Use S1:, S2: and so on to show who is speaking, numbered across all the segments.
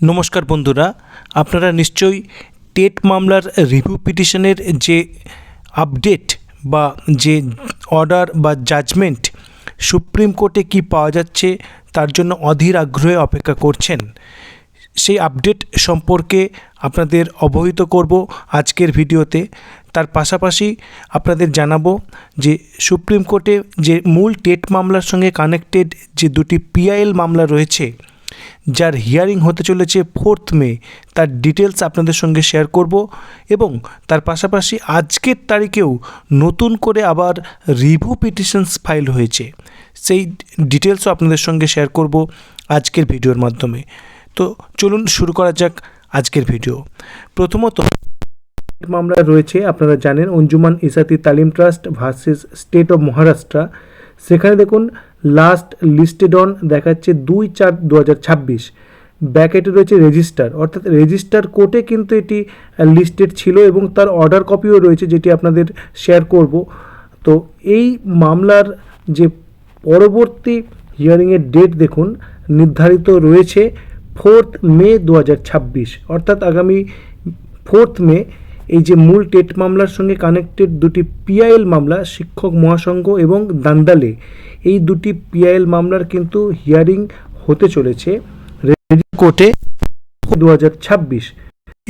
S1: নমস্কার বন্ধুরা, আপনারা নিশ্চয়ই টেট মামলার রিভিউ পিটিশনের যে আপডেট বা যে অর্ডার বা জাজমেন্ট সুপ্রিম কোর্টে কি পাওয়া যাচ্ছে তার জন্য অধীর আগ্রহে অপেক্ষা করছেন। সেই আপডেট সম্পর্কে আপনাদের অবহিত করব আজকের ভিডিওতে। তার পাশাপাশি আপনাদের জানাবো যে সুপ্রিম কোর্টে যে মূল টেট মামলার সঙ্গে কানেক্টেড যে দুটি পিআইএল মামলা রয়েছে, যার হিয়ারিং হতে চলেছে 4 মে, তার ডিটেলস আপনাদের সঙ্গে শেয়ার করব এবং তার পাশাপাশি আজকের তারিখেও নতুন করে আবার রিভিউ পিটিশনস ফাইল হয়েছে, সেই ডিটেলসও আপনাদের সঙ্গে শেয়ার করব আজকের ভিডিওর মাধ্যমে। তো চলুন শুরু করা যাক আজকের ভিডিও। প্রথমত মামলা রয়েছে, আপনারা জানেন, অঞ্জুমান ইসাতি তালিম trust versus state of Maharashtra. সেখানে দেখুন লাস্ট লিস্টেড অন দেখাচ্ছে 2/4/2026, ব্যাকেটে রয়েছে রেজিস্টার, অর্থাৎ রেজিস্টার কোর্টে কিন্তু এটি লিস্টেড ছিল এবং তার অর্ডার কপিও রয়েছে, যেটি আপনাদের শেয়ার করব। তো এই মামলার যে পরবর্তী হিয়ারিংয়ের ডেট দেখুন নির্ধারিত রয়েছে 4 মে 2026, অর্থাৎ আগামী 4 মে এই যে মূল টেট মামলার সঙ্গে কানেক্টেড দুটি পিআইএল মামলা, শিক্ষক মহাসংঘ এবং দান্দালে, এই দুটি পিআইএল মামলার কিন্তু হিয়ারিং হতে চলেছে কোর্টে 2026।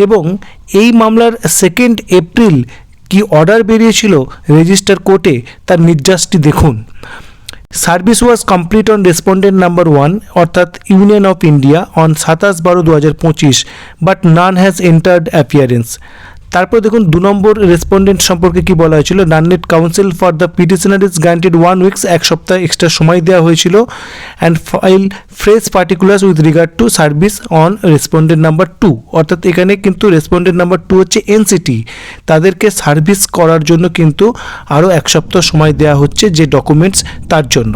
S1: এবং এই মামলার 2 এপ্রিল কি অর্ডার বেরিয়েছিল রেজিস্টার কোর্টে, তার নির্যাসটি দেখুন। Service was complete on respondent number 1 অর্থাৎ union of India on 27/12/2025, but none has entered appearance. তারপর দেখুন 2 নম্বর রেসপন্ডেন্ট সম্পর্কে কি বলা হয়েছিল, নাননেট counsel for the petitioner is granted 1 weeks, 1 সপ্তাহ এক্সট্রা সময় দেওয়া হয়েছিল, and file fresh particulars with regard to service on respondent number 2, অর্থাৎ এখানে কিন্তু রেসপন্ডেন্ট নাম্বার 2 হচ্ছে এনসিটি, তাদেরকে সার্ভিস করার জন্য কিন্তু আরও 1 সপ্তাহ সময় দেওয়া হচ্ছে যে ডকুমেন্টস তার জন্য।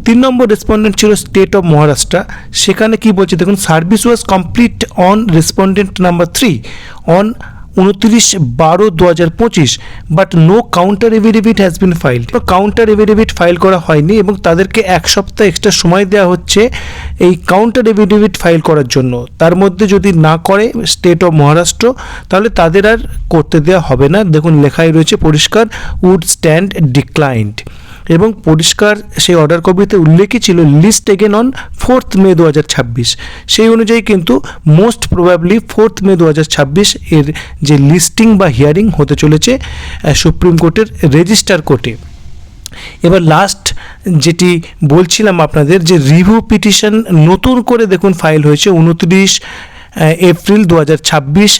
S1: 3 নম্বর রেসপন্ডেন্ট ছিল স্টেট অফ মহারাষ্ট্র। সেখানে কি বলছে দেখুন, service was complete on respondent number 3 on 29/12/2025, but no counter affidavit has been filed. Counter affidavit file করা হয়নি এবং তাদেরকে 1 সপ্তাহ এক্সট্রা সময় দেওয়া হচ্ছে এই কাউন্টার এফিডেভিট ফাইল করার জন্য। তার মধ্যে যদি না করে স্টেট অফ মহারাষ্ট্র, তাহলে তাদের আর করতে দেওয়া হবে না। দেখুন লেখাই রয়েছে পরিষ্কার, উড স্ট্যান্ড ডিক্লাইন্ড, এবং পরিষ্কার সেই অর্ডার কপিতে উল্লেখই ছিল লিস্ট এগেন অন 4 মে 2026। সেই অনুযায়ী কিন্তু মোস্ট প্রবাবলি 4 মে 2026 এর যে লিস্টিং বা হিয়ারিং হতে চলেছে সুপ্রিম কোর্টের রেজিস্টার কোর্টে। এবার লাস্ট যেটি বলছিলাম আপনাদের, যে রিভিউ পিটিশন নতুন করে দেখুন ফাইল হয়েছে 29 এপ্রিল 2026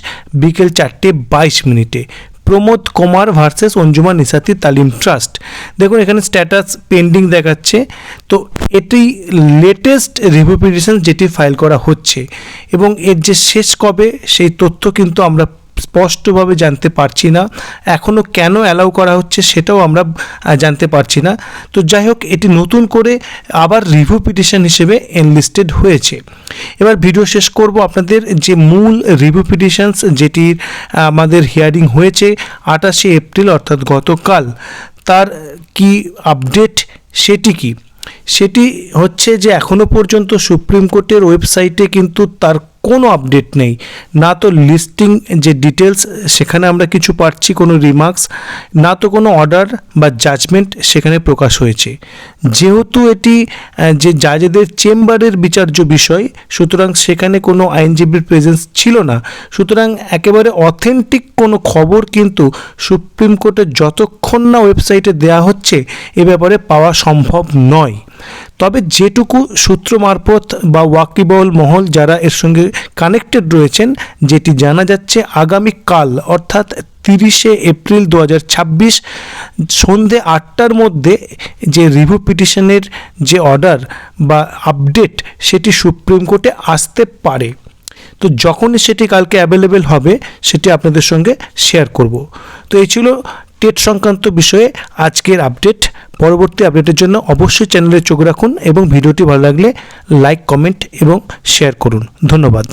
S1: বিকেল 4:22। প্রমোদ কুমার ভার্সেস অঞ্জুমান ইসাতি তালিম ট্রাস্ট। দেখুন এখানে স্ট্যাটাস পেন্ডিং দেখাচ্ছে। তো এটি লেটেস্ট রিভিউ পিটিশন যেটি ফাইল করা হচ্ছে, এবং এর যে শেষ কবে সেই তথ্য কিন্তু আমরা স্পষ্টভাবে জানতে পারছি না। এখনও কেন অ্যালাউ করা হচ্ছে সেটাও আমরা জানতে পারছি না। তো যাই হোক, এটি নতুন করে আবার রিভিউ পিটিশন হিসেবে এনলিস্টেড হয়েছে। এবার ভিডিও শেষ করব আপনাদের যে মূল রিভিউ পিটিশনস যেটির আমাদের হিয়ারিং হয়েছে 28 এপ্রিল অর্থাৎ গতকাল, তার কি আপডেট সেটি হচ্ছে যে এখনও পর্যন্ত সুপ্রিম কোর্টের ওয়েবসাইটে কিন্তু তার কোনো আপডেট নেই, না তো লিস্টিং যে ডিটেলস সেখানে আমরা কিছু পাচ্ছি, কোনো রিমার্কস, না তো কোনো অর্ডার বা জাজমেন্ট সেখানে প্রকাশ হয়েছে। যেহেতু এটি যে জাজেদের চেম্বারের বিচার্য বিষয়, সুতরাং সেখানে কোনো আইনজীবীর প্রেজেন্স ছিল না। সুতরাং একেবারে অথেন্টিক কোনো খবর কিন্তু সুপ্রিম কোর্টের যতক্ষণ না ওয়েবসাইটে দেওয়া হচ্ছে এ ব্যাপারে পাওয়া সম্ভব নয়। তবে যেটুকু সূত্র মারফত বা ওয়াকিবহল মহল যারা এর সঙ্গে কানেক্টেড রয়েছেন, যেটি জানা যাচ্ছে আগামীকাল অর্থাৎ 30 এপ্রিল 2026 সন্ধে 8টার মধ্যে যে রিভিউ পিটিশনের যে অর্ডার বা আপডেট সেটি সুপ্রিম কোর্টে আসতে পারে। তো যখনই সেটি কালকে অ্যাভেলেবেল হবে সেটি আপনাদের সঙ্গে শেয়ার করব। তো এই ছিল টেট সংক্রান্ত বিষয়ে আজকের আপডেট। পরবর্তী আপডেটের জন্য অবশ্যই চ্যানেলে চোখ রাখুন এবং ভিডিওটি ভালো লাগলে লাইক, কমেন্ট এবং শেয়ার করুন। ধন্যবাদ।